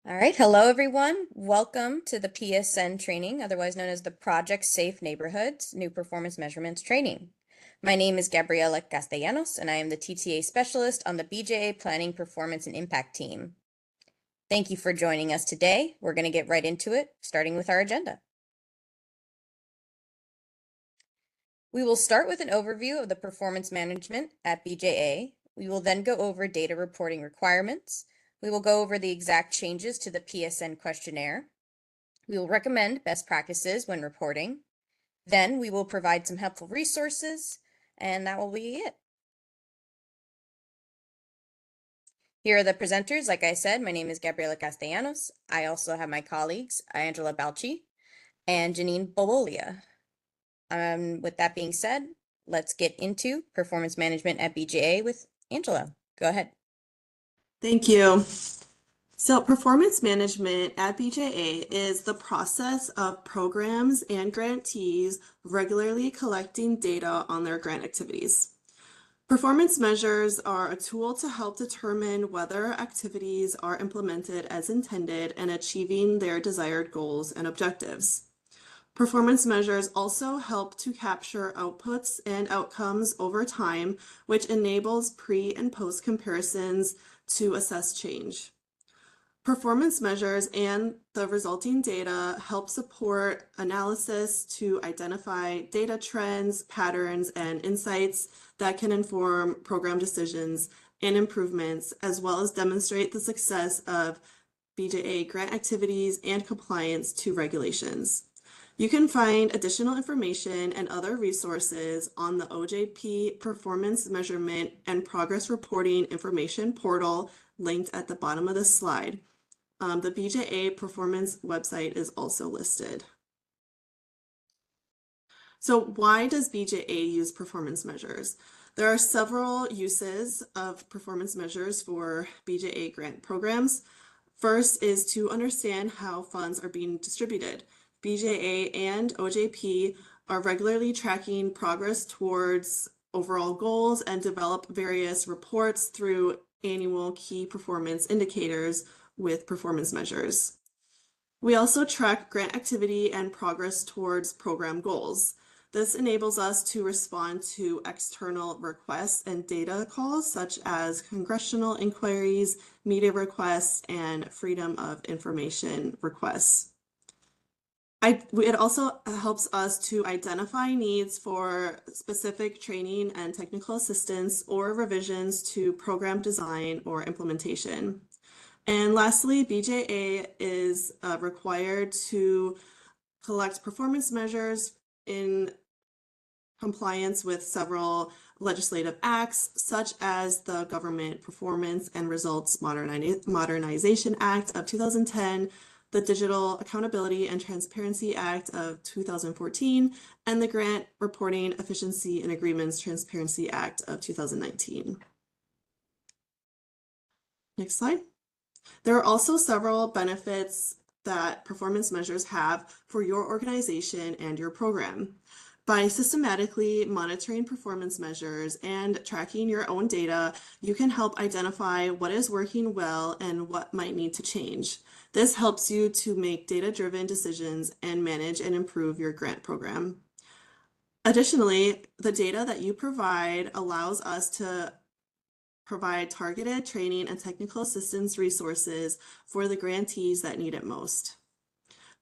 All right, hello everyone. Welcome to the PSN training, otherwise known as the Project Safe Neighborhoods New Performance Measurements Training. My name is Gabriela Castellanos, and I am the TTA specialist on the BJA Planning Performance and Impact team. Thank you for joining us today. We're going to get right into it, starting with our agenda. We will start with an overview of the performance management at BJA. We will then go over data reporting requirements. We will go over the exact changes to the PSN questionnaire. We will recommend best practices when reporting. Then we will provide some helpful resources, and that will be it. Here are the presenters. Like I said, my name is Gabriela Castellanos. I also have my colleagues, Angela Balchi and Janine Bololia. With that being said, let's get into performance management at BJA with Angela. Go ahead. Thank you. So performance management at BJA is the process of programs and grantees regularly collecting data on their grant activities. Performance measures are a tool to help determine whether activities are implemented as intended and achieving their desired goals and objectives. Performance measures also help to capture outputs and outcomes over time, which enables pre- and post-comparisons to assess change. Performance measures and the resulting data help support analysis to identify data trends, patterns, and insights that can inform program decisions and improvements, as well as demonstrate the success of BJA grant activities and compliance to regulations. You can find additional information and other resources on the OJP Performance Measurement and Progress Reporting Information Portal linked at the bottom of this slide. The BJA Performance website is also listed. So why does BJA use performance measures? There are several uses of performance measures for BJA grant programs. First is to understand how funds are being distributed. BJA and OJP are regularly tracking progress towards overall goals and develop various reports through annual key performance indicators with performance measures. We also track grant activity and progress towards program goals. This enables us to respond to external requests and data calls such as congressional inquiries, media requests, and freedom of information requests. It also helps us to identify needs for specific training and technical assistance or revisions to program design or implementation. And lastly, BJA is required to collect performance measures in compliance with several legislative acts, such as the Government Performance and Results Modernization Act of 2010, the Digital Accountability and Transparency Act of 2014, and the Grant Reporting Efficiency and Agreements Transparency Act of 2019. Next slide. There are also several benefits that performance measures have for your organization and your program. By systematically monitoring performance measures and tracking your own data, you can help identify what is working well and what might need to change. This helps you to make data-driven decisions and manage and improve your grant program. Additionally, the data that you provide allows us to provide targeted training and technical assistance resources for the grantees that need it most.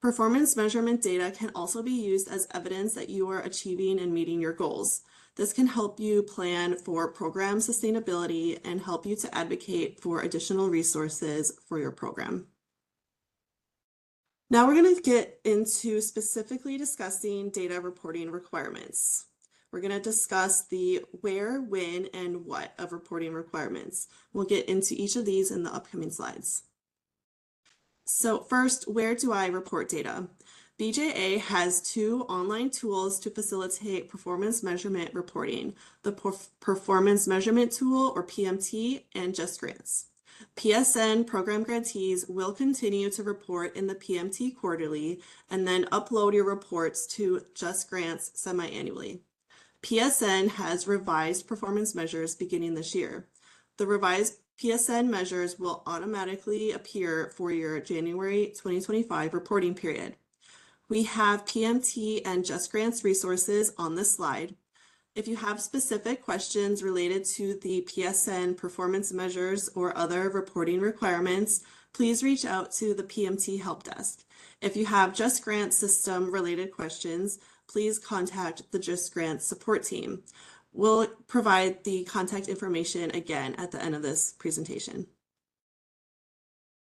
Performance measurement data can also be used as evidence that you are achieving and meeting your goals. This can help you plan for program sustainability and help you to advocate for additional resources for your program. Now we're going to get into specifically discussing data reporting requirements. We're going to discuss the where, when, and what of reporting requirements. We'll get into each of these in the upcoming slides. So first, where do I report data? BJA has two online tools to facilitate performance measurement reporting, the Performance Measurement Tool, or PMT, and Just Grants. PSN program grantees will continue to report in the PMT quarterly and then upload your reports to Just Grants semi-annually. PSN has revised performance measures beginning this year. The revised PSN measures will automatically appear for your January 2025 reporting period. We have PMT and Just Grants resources on this slide. If you have specific questions related to the PSN performance measures or other reporting requirements, please reach out to the PMT help desk. If you have Just Grants system related questions, please contact the Just Grants support team. We'll provide the contact information again at the end of this presentation.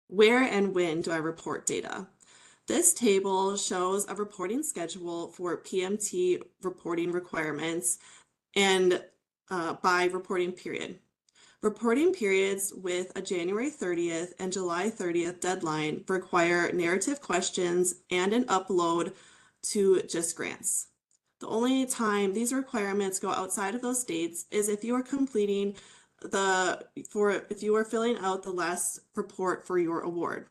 Where and when do I report data? This table shows a reporting schedule for PMT reporting requirements and by reporting period. Reporting periods with a January 30th and July 30th deadline require narrative questions and an upload to Just Grants. The only time these requirements go outside of those dates is if you are completing if you are filling out the last report for your award.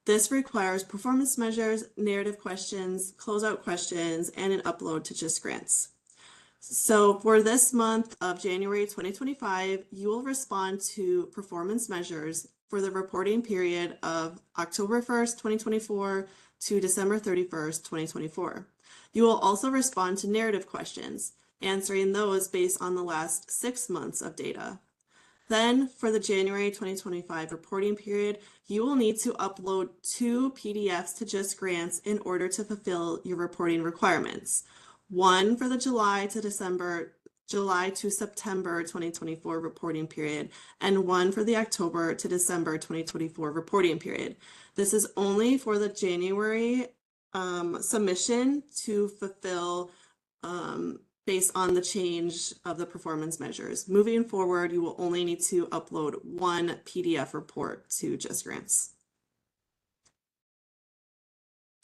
This requires performance measures, narrative questions, closeout questions, and an upload to Just Grants. So for this month of January 2025, you will respond to performance measures for the reporting period of October 1st, 2024 to December 31st, 2024. You will also respond to narrative questions, answering those based on the last 6 months of data. Then for the January 2025 reporting period, you will need to upload 2 PDFs to Just Grants in order to fulfill your reporting requirements. One for the July to September 2024 reporting period, and one for the October to December 2024 reporting period. This is only for the January submission to fulfill based on the change of the performance measures. Moving forward, you will only need to upload 1 PDF report to Just Grants.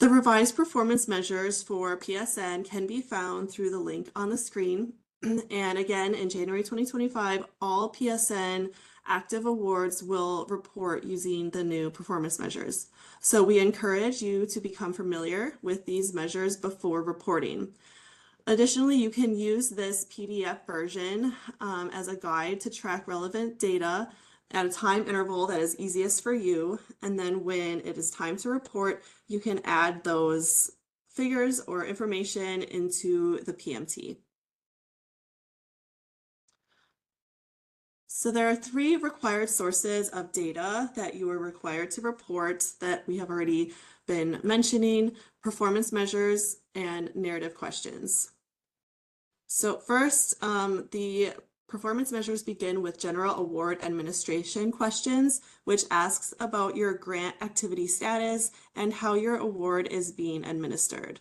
The revised performance measures for PSN can be found through the link on the screen. And again, in January 2025, all PSN active awards will report using the new performance measures. So we encourage you to become familiar with these measures before reporting. Additionally, you can use this PDF version as a guide to track relevant data at a time interval that is easiest for you. And then when it is time to report, you can add those figures or information into the PMT. So there are 3 required sources of data that you are required to report that we have already been mentioning: performance measures and narrative questions. So first, the performance measures begin with general award administration questions, which asks about your grant activity status and how your award is being administered.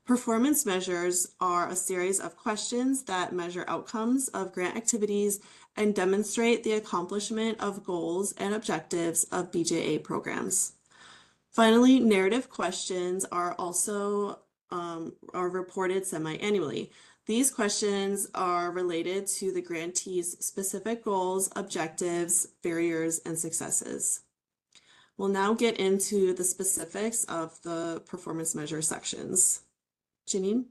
Performance measures are a series of questions that measure outcomes of grant activities and demonstrate the accomplishment of goals and objectives of BJA programs. Finally, narrative questions are also reported semi-annually. These questions are related to the grantee's specific goals, objectives, barriers, and successes. We'll now get into the specifics of the performance measure sections. Janine?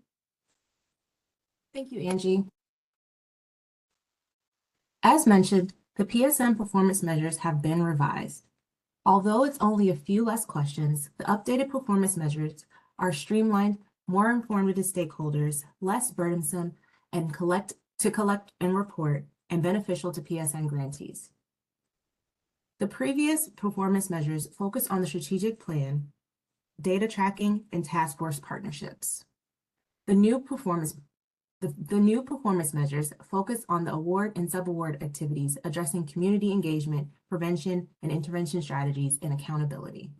Thank you, Angie. As mentioned, the PSN performance measures have been revised. Although it's only a few less questions, the updated performance measures are streamlined, more informative to stakeholders, less burdensome, and collect and report, and beneficial to PSN grantees. The previous performance measures focused on the strategic plan, data tracking, and task force partnerships. The new performance measures focus on the award and sub-award activities, addressing community engagement, prevention, and intervention strategies, and accountability.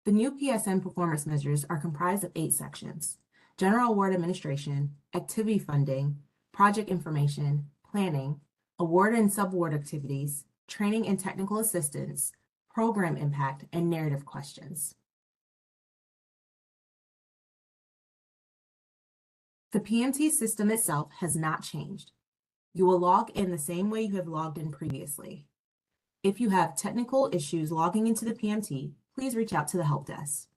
The new PSN performance measures are comprised of 8 sections: general award administration, activity funding, project information, planning, award and sub-award activities, training and technical assistance, program impact, and narrative questions. The PMT system itself has not changed. You will log in the same way you have logged in previously. If you have technical issues logging into the PMT, please reach out to the help desk.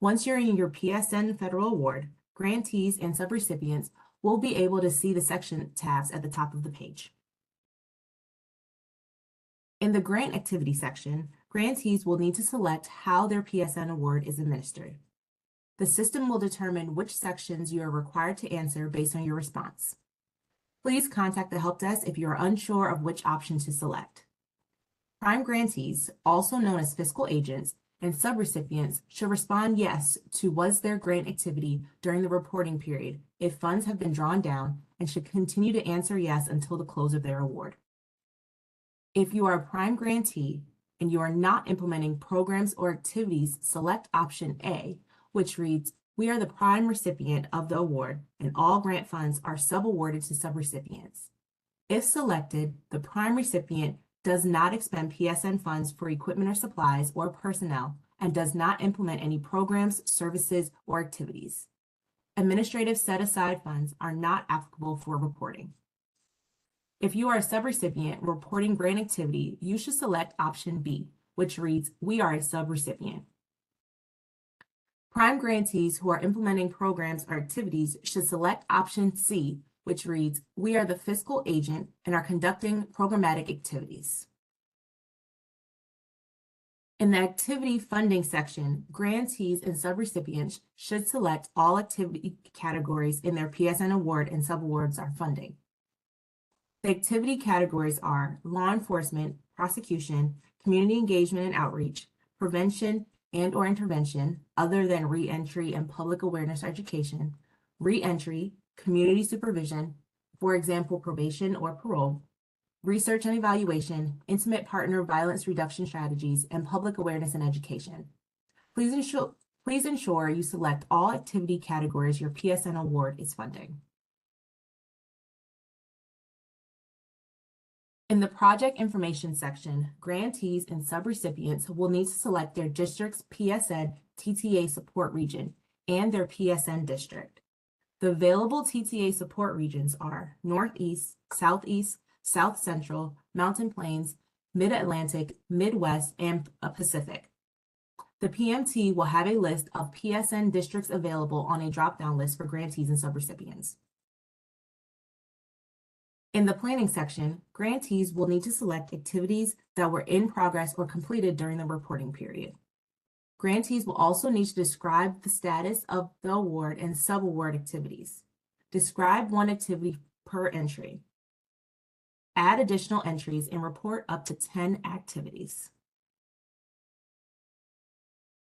Once you're in your PSN federal award, grantees and subrecipients will be able to see the section tabs at the top of the page. In the grant activity section, grantees will need to select how their PSN award is administered. The system will determine which sections you are required to answer based on your response. Please contact the help desk if you are unsure of which option to select. Prime grantees, also known as fiscal agents, and subrecipients should respond yes to was their grant activity during the reporting period if funds have been drawn down, and should continue to answer yes until the close of their award. If you are a prime grantee and you are not implementing programs or activities, select option A, which reads, "We are the prime recipient of the award and all grant funds are subawarded to subrecipients." If selected, the prime recipient does not expend PSN funds for equipment or supplies or personnel and does not implement any programs, services, or activities. Administrative set-aside funds are not applicable for reporting. If you are a subrecipient reporting grant activity, you should select option B, which reads, "We are a subrecipient." Prime grantees who are implementing programs or activities should select option C, which reads, "We are the fiscal agent and are conducting programmatic activities." In the activity funding section, grantees and subrecipients should select all activity categories in their PSN award and subawards are funding. The activity categories are law enforcement, prosecution, community engagement and outreach, prevention and/or intervention other than reentry and public awareness education, reentry, community supervision, for example, probation or parole, research and evaluation, intimate partner violence reduction strategies, and public awareness and education. Please ensure you select all activity categories your PSN award is funding. In the project information section, grantees and subrecipients will need to select their district's PSN TTA support region and their PSN district. The available TTA support regions are Northeast, Southeast, South Central, Mountain Plains, Mid-Atlantic, Midwest, and Pacific. The PMT will have a list of PSN districts available on a drop-down list for grantees and subrecipients. In the planning section, grantees will need to select activities that were in progress or completed during the reporting period. Grantees will also need to describe the status of the award and subaward activities. Describe one activity per entry. Add additional entries and report up to 10 activities.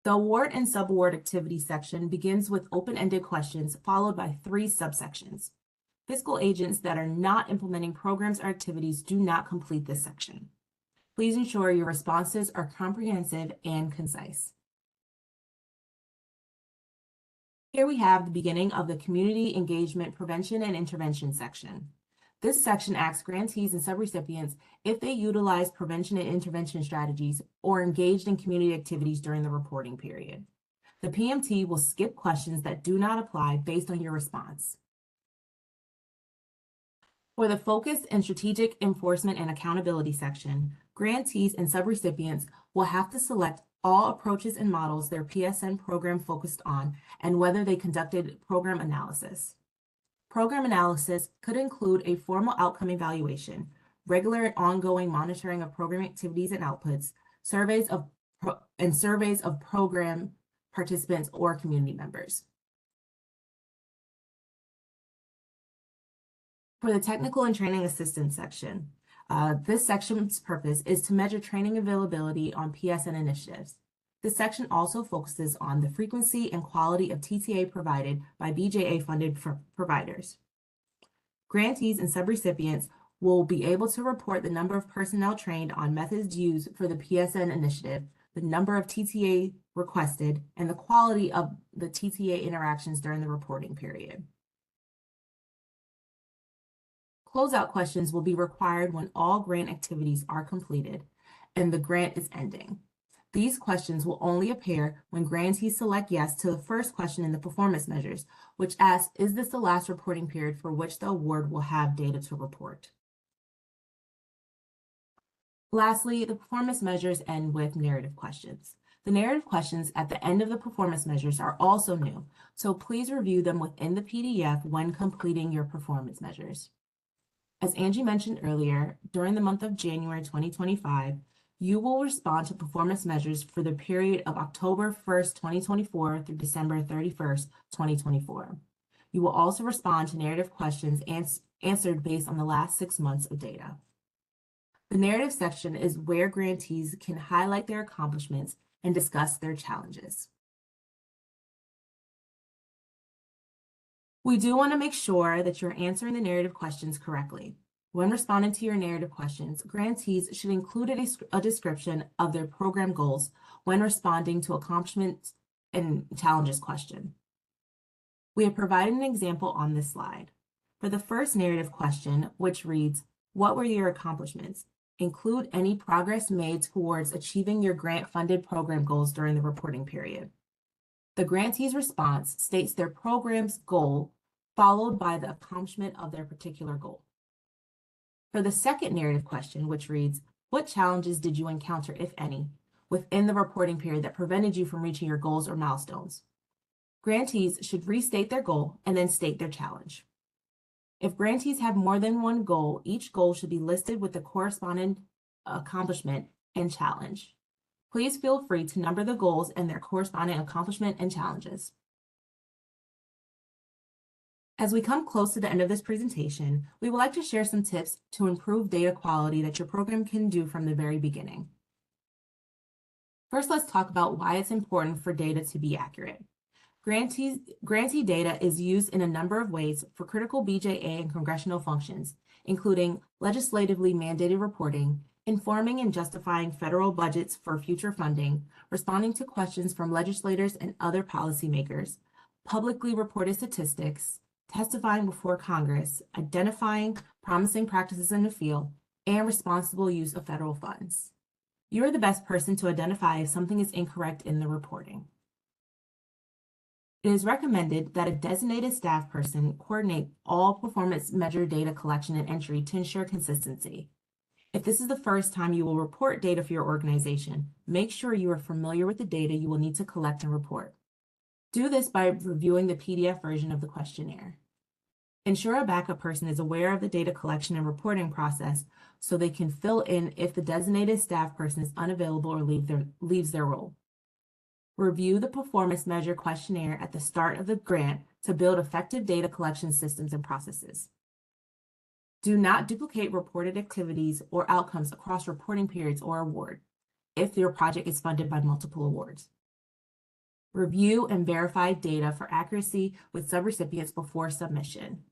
The award and subaward activity section begins with open-ended questions followed by 3 subsections. Fiscal agents that are not implementing programs or activities do not complete this section. Please ensure your responses are comprehensive and concise. Here we have the beginning of the Community Engagement Prevention and Intervention section. This section asks grantees and subrecipients if they utilize prevention and intervention strategies or engaged in community activities during the reporting period. The PMT will skip questions that do not apply based on your response. For the Focused and Strategic Enforcement and Accountability section, grantees and subrecipients will have to select all approaches and models their PSN program focused on and whether they conducted program analysis. Program analysis could include a formal outcome evaluation, regular and ongoing monitoring of program activities and outputs, surveys of program participants or community members. For the Technical and Training Assistance section, this section's purpose is to measure training availability on PSN initiatives. This section also focuses on the frequency and quality of TTA provided by BJA-funded providers. Grantees and subrecipients will be able to report the number of personnel trained on methods used for the PSN initiative, the number of TTA requested, and the quality of the TTA interactions during the reporting period. Closeout questions will be required when all grant activities are completed and the grant is ending. These questions will only appear when grantees select yes to the first question in the performance measures, which asks, is this the last reporting period for which the award will have data to report? Lastly, the performance measures end with narrative questions. The narrative questions at the end of the performance measures are also new, so please review them within the PDF when completing your performance measures. As Angie mentioned earlier, during the month of January 2025, you will respond to performance measures for the period of October 1st, 2024 through December 31st, 2024. You will also respond to narrative questions answered based on the last 6 months of data. The narrative section is where grantees can highlight their accomplishments and discuss their challenges. We do want to make sure that you're answering the narrative questions correctly. When responding to your narrative questions, grantees should include a description of their program goals when responding to accomplishments and challenges question. We have provided an example on this slide. For the first narrative question, which reads, "What were your accomplishments?" Include any progress made towards achieving your grant-funded program goals during the reporting period. The grantee's response states their program's goal, followed by the accomplishment of their particular goal. For the second narrative question, which reads, "What challenges did you encounter, if any, within the reporting period that prevented you from reaching your goals or milestones?" Grantees should restate their goal and then state their challenge. If grantees have more than one goal, each goal should be listed with the corresponding accomplishment and challenge. Please feel free to number the goals and their corresponding accomplishment and challenges. As we come close to the end of this presentation, we would like to share some tips to improve data quality that your program can do from the very beginning. First, let's talk about why it's important for data to be accurate. Grantee data is used in a number of ways for critical BJA and congressional functions, including legislatively mandated reporting, informing and justifying federal budgets for future funding, responding to questions from legislators and other policymakers, publicly reported statistics, testifying before Congress, identifying promising practices in the field, and responsible use of federal funds. You're the best person to identify if something is incorrect in the reporting. It is recommended that a designated staff person coordinate all performance measure data collection and entry to ensure consistency. If this is the first time you will report data for your organization, make sure you are familiar with the data you will need to collect and report. Do this by reviewing the PDF version of the questionnaire. Ensure a backup person is aware of the data collection and reporting process so they can fill in if the designated staff person is unavailable or leaves their role. Review the performance measure questionnaire at the start of the grant to build effective data collection systems and processes. Do not duplicate reported activities or outcomes across reporting periods or award if your project is funded by multiple awards. Review and verify data for accuracy with subrecipients before submission.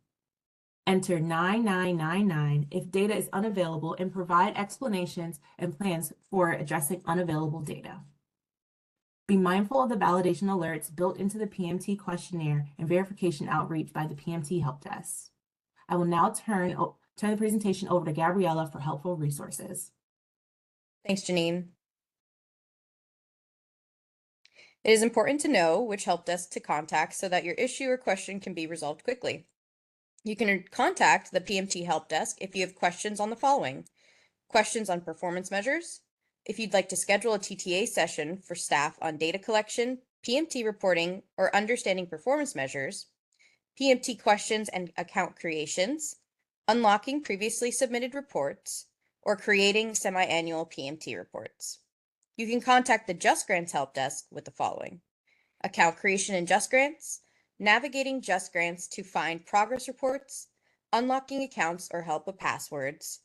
Enter 9999 if data is unavailable and provide explanations and plans for addressing unavailable data. Be mindful of the validation alerts built into the PMT questionnaire and verification outreach by the PMT help desk. I will now turn the presentation over to Gabriella for helpful resources. Thanks, Janine. It is important to know which help desk to contact so that your issue or question can be resolved quickly. You can contact the PMT help desk if you have questions on the following: questions on performance measures, if you'd like to schedule a TTA session for staff on data collection, PMT reporting, or understanding performance measures, PMT questions and account creations, unlocking previously submitted reports, or creating semi-annual PMT reports. You can contact the Just Grants help desk with the following: account creation in Just Grants, navigating Just Grants to find progress reports, unlocking accounts or help with passwords,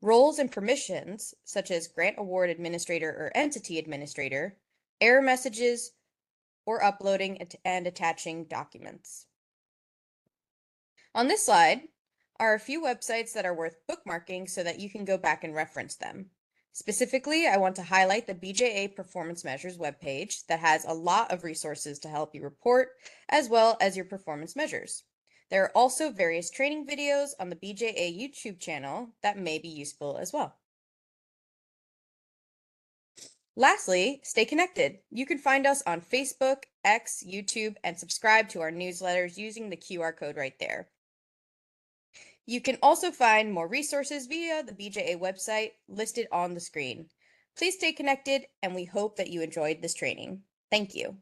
roles and permissions, such as grant award administrator or entity administrator, error messages, or uploading and attaching documents. On this slide are a few websites that are worth bookmarking so that you can go back and reference them. Specifically, I want to highlight the BJA Performance Measures webpage that has a lot of resources to help you report, as well as your performance measures. There are also various training videos on the BJA YouTube channel that may be useful as well. Lastly, stay connected. You can find us on Facebook, X, YouTube, and subscribe to our newsletters using the QR code right there. You can also find more resources via the BJA website listed on the screen. Please stay connected, and we hope that you enjoyed this training. Thank you.